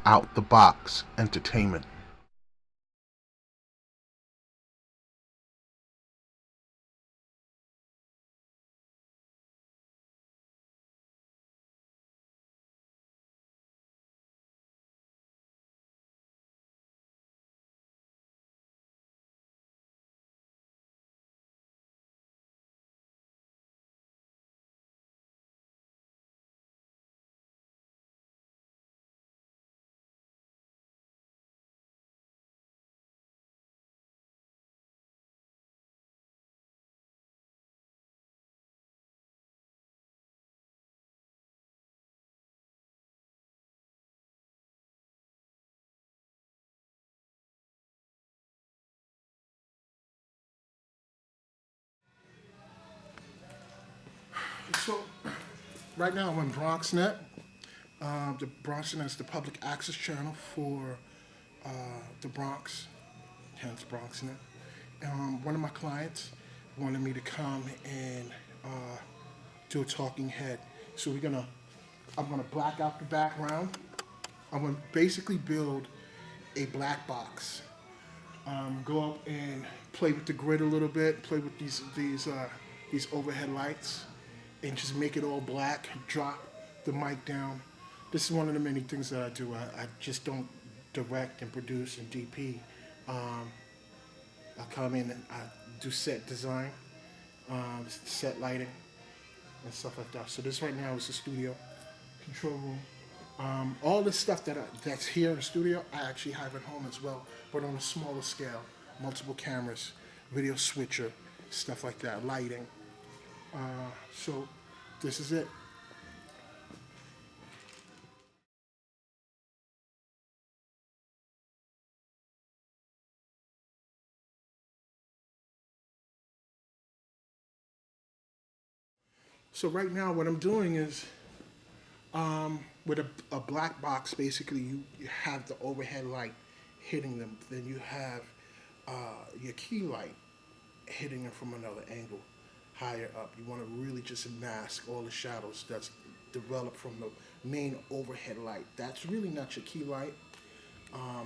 out the box entertainment. So right now I'm on BronxNet. The BronxNet is the public access channel for the Bronx, hence BronxNet. One of my clients wanted me to come and do a talking head. So I'm gonna black out the background. I'm gonna basically build a black box. Go up and play with the grid a little bit, play with these overhead lights, and just make it all black. Drop the mic down. This is one of the many things that I do. I just don't direct and produce and DP. I come in and I do set design, set lighting, and stuff like that. So this right now is the studio, control room. All the stuff that's here in the studio, I actually have at home as well, but on a smaller scale. Multiple cameras, video switcher, stuff like that, lighting. So this is it. So right now what I'm doing is with a black box, basically you have the overhead light hitting them. Then you have your key light hitting them from another angle, higher up. You want to really just mask all the shadows that's developed from the main overhead light. That's really not your key light.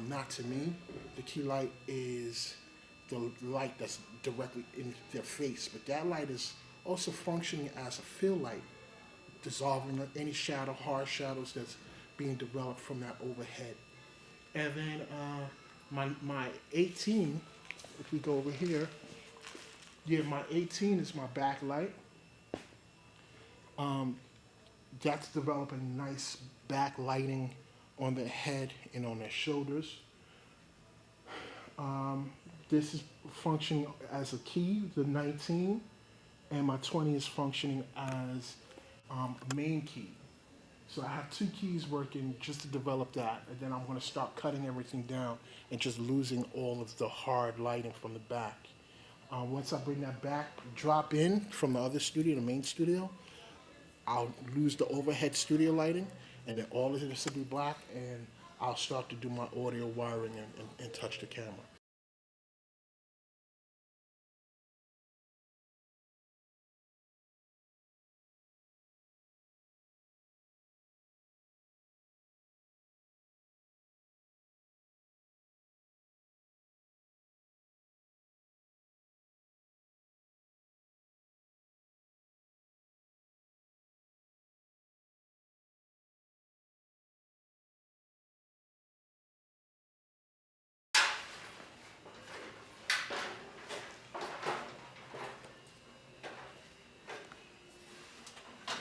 Not to me. The key light is the light that's directly in their face, but that light is also functioning as a fill light, dissolving any shadow, hard shadows that's being developed from that overhead. And then my 18, if we go over here, yeah, my 18 is my backlight. That's developing nice backlighting on the head and on their shoulders. This is functioning as a key, the 19, and my 20 is functioning as a main key. So I have two keys working just to develop that, and then I'm going to start cutting everything down and just losing all of the hard lighting from the back. Once I bring that back, drop in from the other studio, the main studio, I'll lose the overhead studio lighting, and then all of this will be black, and I'll start to do my audio wiring and touch the camera.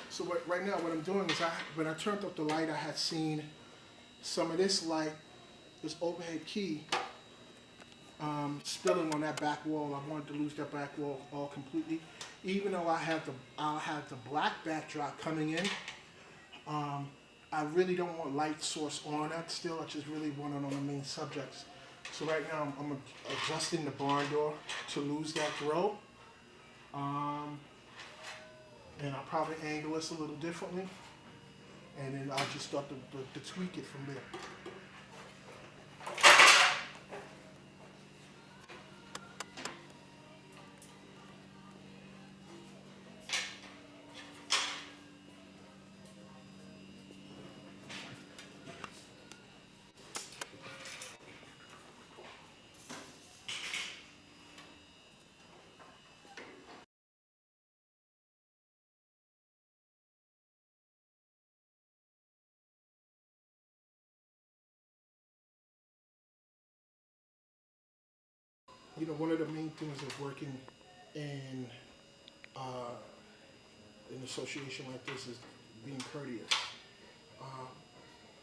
So right now what I'm doing is when I turned up the light, I had seen some of this light, this overhead key, spilling on that back wall. I wanted to lose that back wall all completely. Even though I'll have the black backdrop coming in, I really don't want light source on that still. I just really want it on the main subjects. So right now I'm adjusting the barn door to lose that throw. And I'll probably angle this a little differently. And then I'll just start to tweak it from there. one of the main things of working in uh, an association like this is being courteous. Um,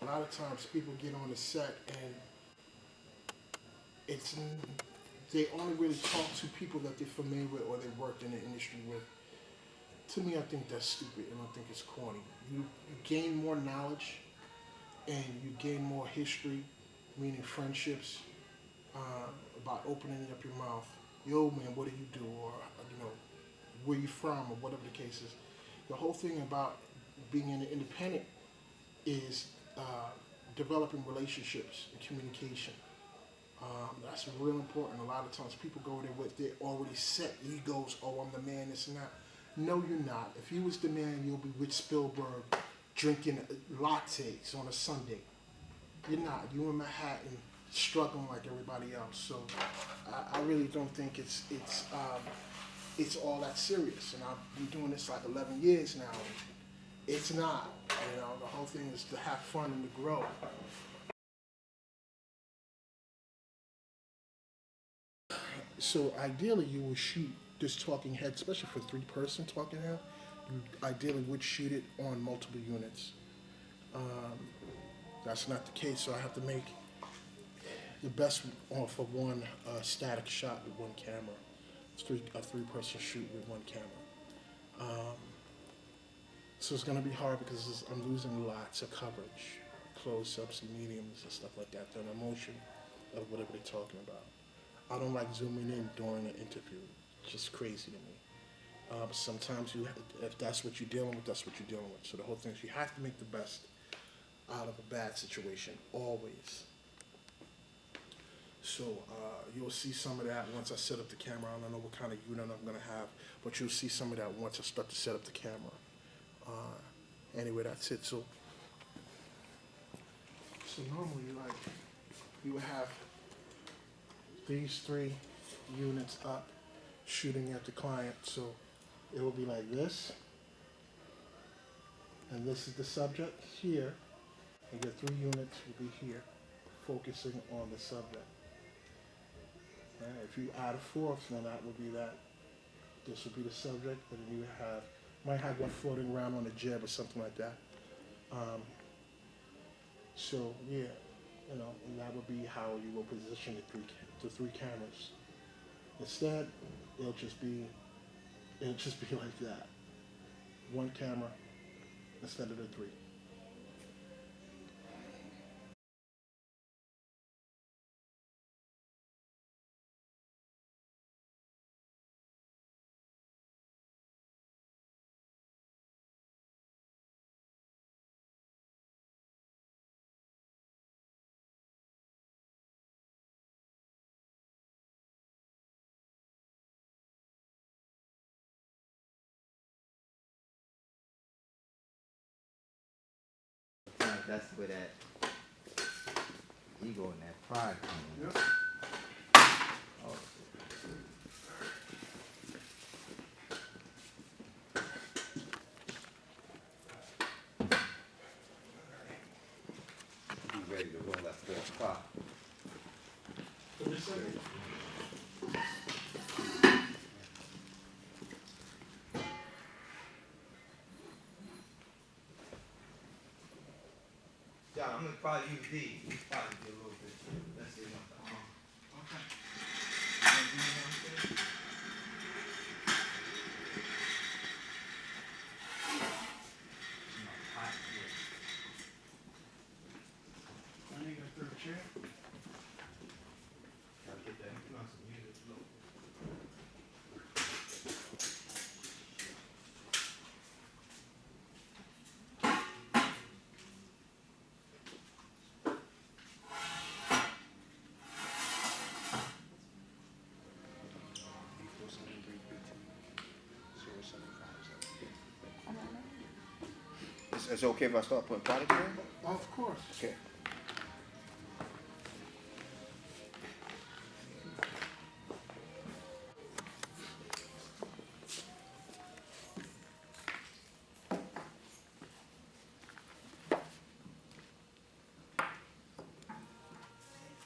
a lot of times people get on the set and it's they only really talk to people that they're familiar with or they worked in the industry with. To me, I think that's stupid and I think it's corny. You gain more knowledge and you gain more history, meaning friendships, about opening up your mouth. Yo, man, what do you do? Or, where you from or whatever the case is. The whole thing about being an independent is developing relationships and communication. That's real important. A lot of times people go there with their already set egos. Oh, I'm the man, this and that. No, you're not. If you was the man, you'll be with Spielberg drinking lattes on a Sunday. You're not. You in Manhattan struggling like everybody else. So I really don't think it's all that serious. And I've been doing this like 11 years now. It's not. The whole thing is to have fun and to grow. So ideally, you would shoot this talking head, especially for three-person talking head. You ideally would shoot it on multiple units. Um, that's not the case, so I have to make the best off of one static shot with one camera. It's a three-person shoot with one camera. Um, so it's going to be hard because I'm losing lots of coverage, close-ups and mediums and stuff like that, the emotion of whatever they're talking about. I don't like zooming in during an interview. It's just crazy to me. But sometimes if that's what you're dealing with, that's what you're dealing with. So the whole thing is you have to make the best out of a bad situation, always. So you'll see some of that once I set up the camera. I don't know what kind of unit I'm going to have, but you'll see some of that once I start to set up the camera. Anyway, that's it. So normally, like, you would have these three units up shooting at the client. So it will be like this, and this is the subject here, and your three units will be here, focusing on the subject. And if you add a fourth, then that would be that. This would be the subject, and then you might have one floating around on a jib or something like that. So yeah, and that would be how you will position the three cameras. Instead, it'll just be like that. One camera instead of the three. That's where that ego and that pride comes in. Yep. Oh. Be ready to roll at 4 o'clock. Yeah, I'm gonna probably use these. Probably do a little bit. Let's see what the Okay. I need a third chair. Gotta get that influence of music low. Is it okay if I start putting product in? Of course. Okay.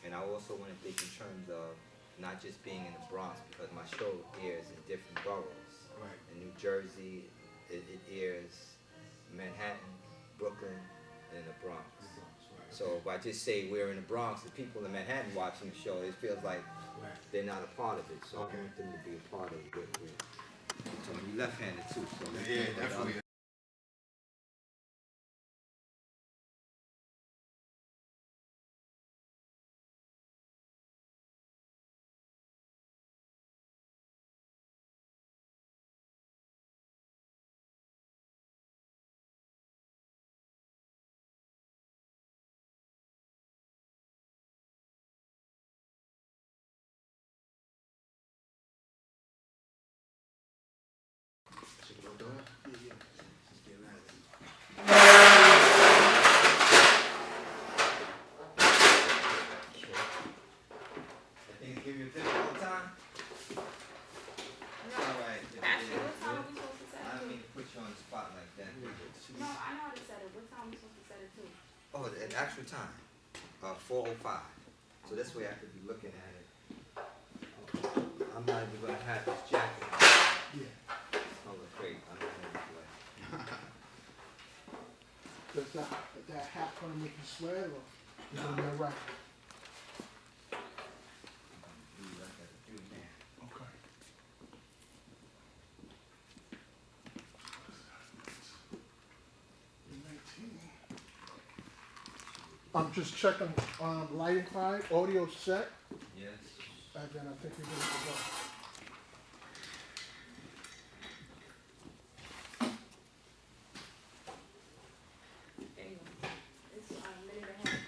And I also want to think in terms of not just being in the Bronx, because my show airs in different boroughs. Right. In New Jersey, it airs Manhattan, Brooklyn, and the Bronx. Right. So if I just say we're in the Bronx, the people in Manhattan watching the show, it feels like Right. they're not a part of it. So Okay. I want them to be a part of it. So you left-handed too. So Yeah, definitely. I think give you a tip all the time. No, All right. actually, what time are we supposed to set I it don't to? mean to put you on the spot like that. No, I know how to set it. What time are we supposed to set it to? Oh, the actual time, 4:05. So this way I could be looking at it. I'm not even gonna have this jacket on. Yeah. Oh, great. I'm not gonna do it. Does that hat gonna make you sweat or is it all right? Do like I could do now. Okay. I'm just checking lighting, Clyde, audio set, Yes. and then I think we're good to go. There you go. It's a minute and a half.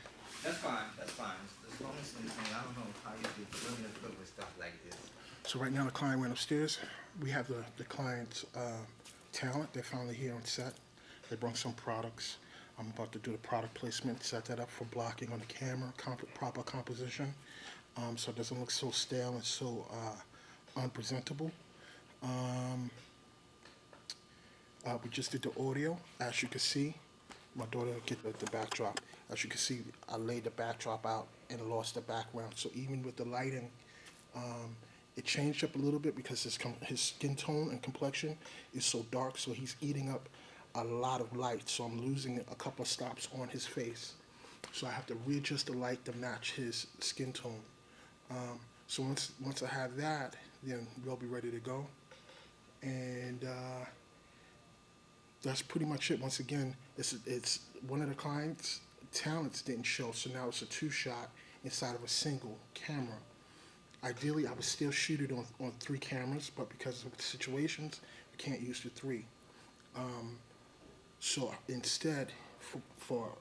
That's fine. That's fine. As long as I don't know how you do women are good with stuff like this. So right now the client went upstairs. We have the client's talent. They're finally here on set. They brought some products. I'm about to do the product placement, set that up for blocking on the camera, proper composition, so it doesn't look so stale and so unpresentable. We just did the audio. As you can see, my daughter get the backdrop. As you can see, I laid the backdrop out and lost the background. So even with the lighting, it changed up a little bit because his skin tone and complexion is so dark, so he's eating up a lot of light. So I'm losing a couple of stops on his face. So I have to readjust the light to match his skin tone. So once I have that, then we'll be ready to go. And that's pretty much it. Once again, it's one of the client's talents didn't show, so now it's a 2-shot inside of a single camera. Ideally, I would still shoot it on 3 cameras, but because of the situations, we can't use the 3. So instead, for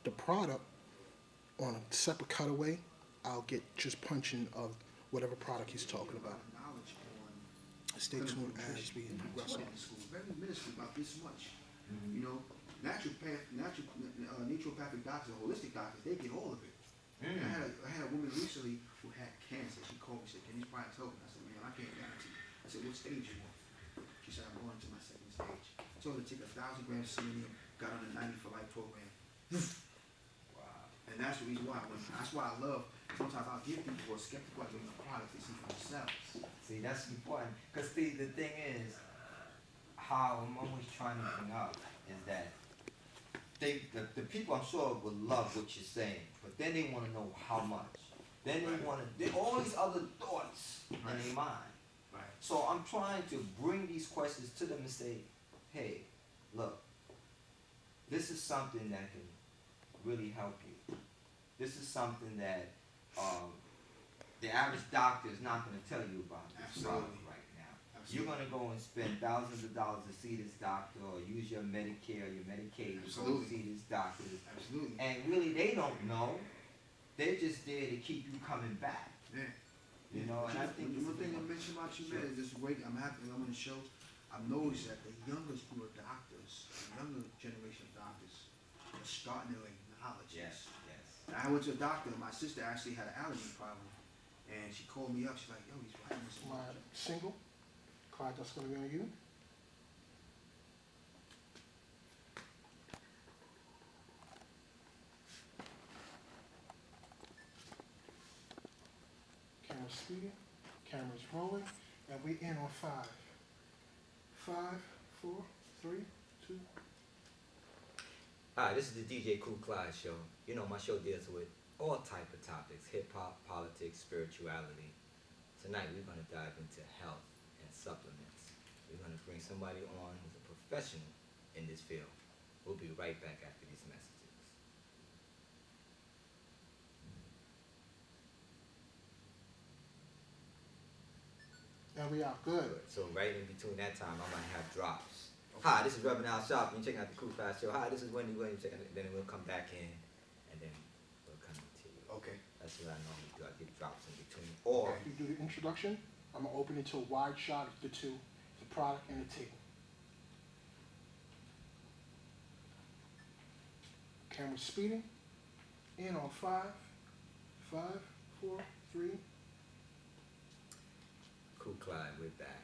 the product, on a separate cutaway, I'll get just punching of whatever product he's talking about. Knowledge on Stay tuned as we in progress on. school, very minuscule, about this much. You know, naturopathic doctors, holistic doctors, they get all of it. And I had a woman recently who had cancer. She called me and said, "Can these products help me?" I said, "Man, I can't guarantee." I said, "What stage you on?" She said, "I'm going to my 2nd stage." I told her to take 1,000 grams of selenium, got on the 90 for Life program. Wow. And that's the reason why. That's why I love. Sometimes I'll give people who are skeptical about the products they see for themselves. See, that's important. Because the thing is, how I'm always trying to bring up is that the people I'm sure would love what you're saying, but then they want to know how much. Then they want to, all these other thoughts in their mind. Right. So I'm trying to bring these questions to them and say, hey, look, this is something that can really help you. This is something that the average doctor is not going to tell you about this problem Absolutely. right now. Absolutely. You're going to go and spend thousands of dollars to see this doctor, or use your Medicare or your Medicaid to go Absolutely. see this doctor. Absolutely. And really, they don't know. They're just there to keep you coming back. Yeah. You know, and I think one thing I mentioned about you, man, is this way I'm happy. I'm on the show. I've noticed that the younger school of doctors, the younger generation of doctors, are starting to acknowledge yes, this. yes. And I went to a doctor. My sister actually had an allergy problem, and she called me up. She's like, "Yo, he's writing this My much." single, Clyde, that's going to be on you. Camera Camera's speeding, camera's rolling, and we in on 5. 5, 4, 3, 2. Hi, this is the DJ Cool Clyde show. You know, my show deals with all type of topics, hip-hop, politics, spirituality. Tonight, we're going to dive into health and supplements. We're going to bring somebody on who's a professional in this field. We'll be right back after these messages. There we are. Good. So right in between that time, I might have drops. Hi, this is Reverend Al Sharp. You're checking out the Cool Clyde show. Hi, this is Wendy Williams. Then we'll come back in, and then we'll come to you. Okay. That's what I normally do. I get drops in between. Or You do the introduction. I'm going to open it to a wide shot of the two, the product and the table. Camera's speeding. In on 5, 5, 4, 3. Cool Clyde, we're back.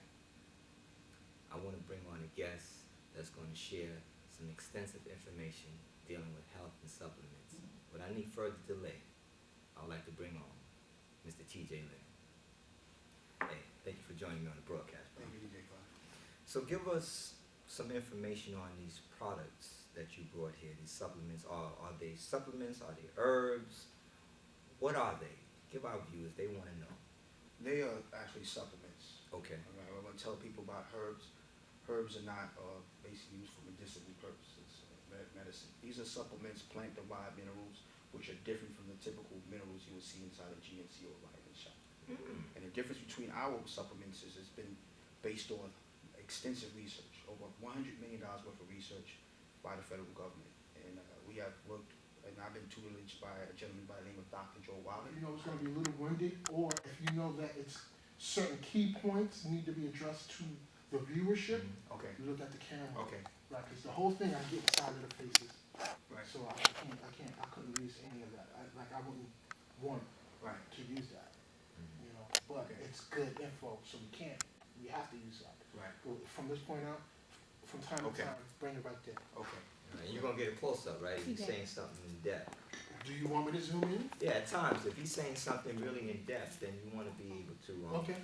I want to bring on a guest that's going to share some extensive information dealing with health and supplements. Without any further delay, I would like to bring on Mr. TJ Lynn. Hey, thank you for joining me on the broadcast, bro. Thank you, DJ Clyde. So give us some information on these products that you brought here, these supplements. Are they supplements? Are they herbs? What are they? Give our viewers, they want to know. They are actually supplements. Okay. All right, I want to tell people about herbs. Herbs are not basically used for medicinal purposes, medicine. These are supplements, plant-derived minerals, which are different from the typical minerals you would see inside a GNC or vitamin shop. And the difference between our supplements is it's been based on extensive research, over $100 million worth of research by the federal government. And we have worked, and I've been tutelaged by a gentleman by the name of Dr. Joe Wilder. You know it's going to be a little windy, or if you know that it's certain key points need to be addressed to the viewership, Okay. you look at the camera. Okay. Right, because the whole thing I get inside of the faces. Right. So I couldn't use any of that. I wouldn't want Right. to use that, you know. But Okay. it's good info, so we have to use that. Right. But from this point out, from time Okay. to time, bring it right there. Okay. And you're going to get a close-up, right? If he's saying something in depth. Do you want me to zoom in? Yeah, at times, if he's saying something really in depth, then you want to be able to, Okay.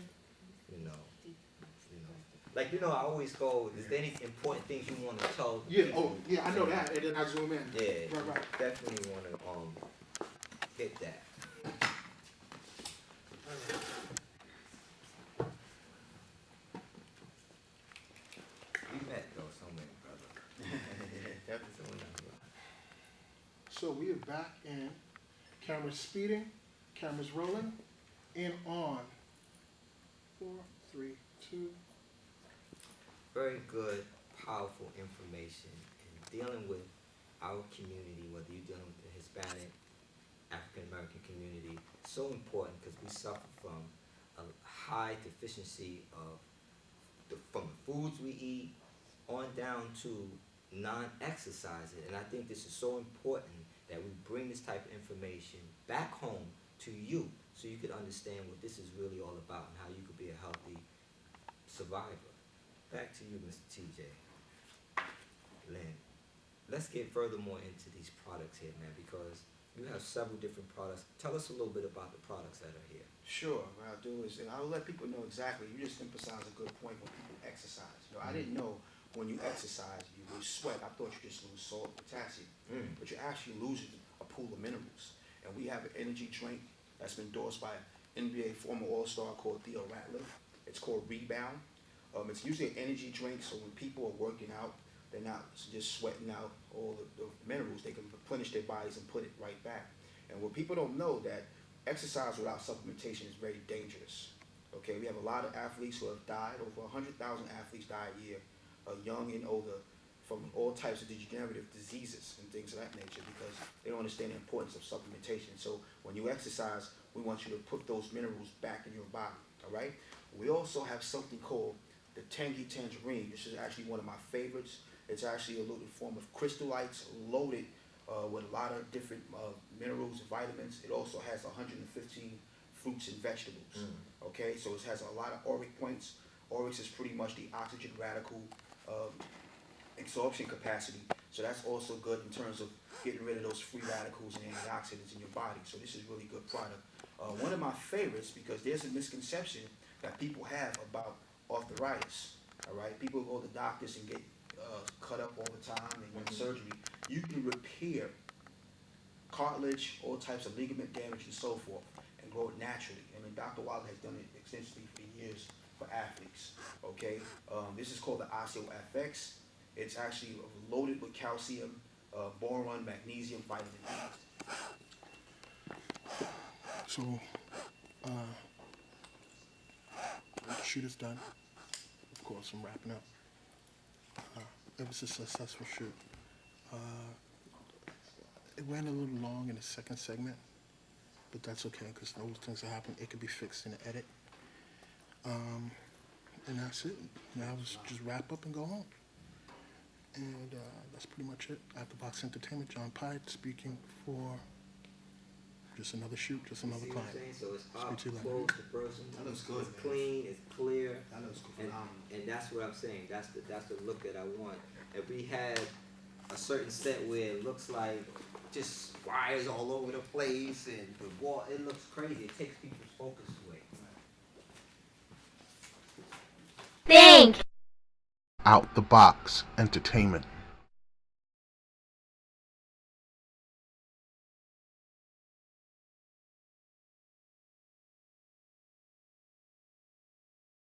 Like, I always go, is there any important things you want to tell Yeah. people? Oh, yeah. I know that, and then I zoom in. Yeah, Right. definitely want to hit that. We met though somewhere, brother. Definitely. Someone else. So we are back in. Camera's speeding. Camera's rolling. In on. 4, 3, 2. Very good, powerful information in dealing with our community, whether you're dealing with the Hispanic, African American community. So important because we suffer from a high deficiency from the foods we eat on down to non-exercising. And I think this is so important that we bring this type of information back home to you so you could understand what this is really all about and how you could be a healthy survivor. Back to you, Mr. TJ. Lynn, let's get furthermore into these products here, man, because you have several different products. Tell us a little bit about the products that are here. Sure. What I'll do is I'll let people know exactly. You just emphasize a good point when people exercise. I didn't know when you exercise you lose sweat. I thought you just lose salt and potassium, but you're actually losing a pool of minerals. And we have an energy drink that's been endorsed by NBA former All-Star called Theo Ratliff. It's called Rebound. It's usually an energy drink, so when people are working out, they're not just sweating out all the minerals. They can replenish their bodies and put it right back. And what people don't know that exercise without supplementation is very dangerous. Okay, we have a lot of athletes who have died. Over 100,000 athletes die a year, young and older, from all types of degenerative diseases and things of that nature because they don't understand the importance of supplementation. So when you exercise, we want you to put those minerals back in your body, all right? We also have something called the Tangy Tangerine. This is actually one of my favorites. It's actually a little form of crystallites loaded with a lot of different minerals and vitamins. It also has 115 fruits and vegetables. Okay, so it has a lot of auric points. Aurics is pretty much the oxygen radical absorption capacity. So that's also good in terms of getting rid of those free radicals and antioxidants in your body. So this is really good product. One of my favorites, because there's a misconception that people have about arthritis. All right, people go to doctors and get cut up all the time and get surgery. You can repair cartilage, all types of ligament damage, and so forth, and grow it naturally. I mean, Dr. Wilder has done it extensively for years for athletes. Okay, this is called the OsteoFX. It's actually loaded with calcium, boron, magnesium, vitamin D. So, the shoot is done. Of course, I'm wrapping up. It was a successful shoot. It ran a little long in the second segment, but that's okay because those things that happen, it could be fixed in the edit. And that's it. Now let's just wrap up and go home. And that's pretty much it. After Box Entertainment, John PYATT speaking for just another shoot, just another See what I'm client. saying? So it's Speak up to you later. close to person. That looks good, It's man. clean. It's clear. That looks And, phenomenal. and that's what I'm saying. That's the look that I want. If we had a certain set where it looks like just wires all over the place and the wall, it looks crazy. It takes people's focus away. Out the Box Entertainment.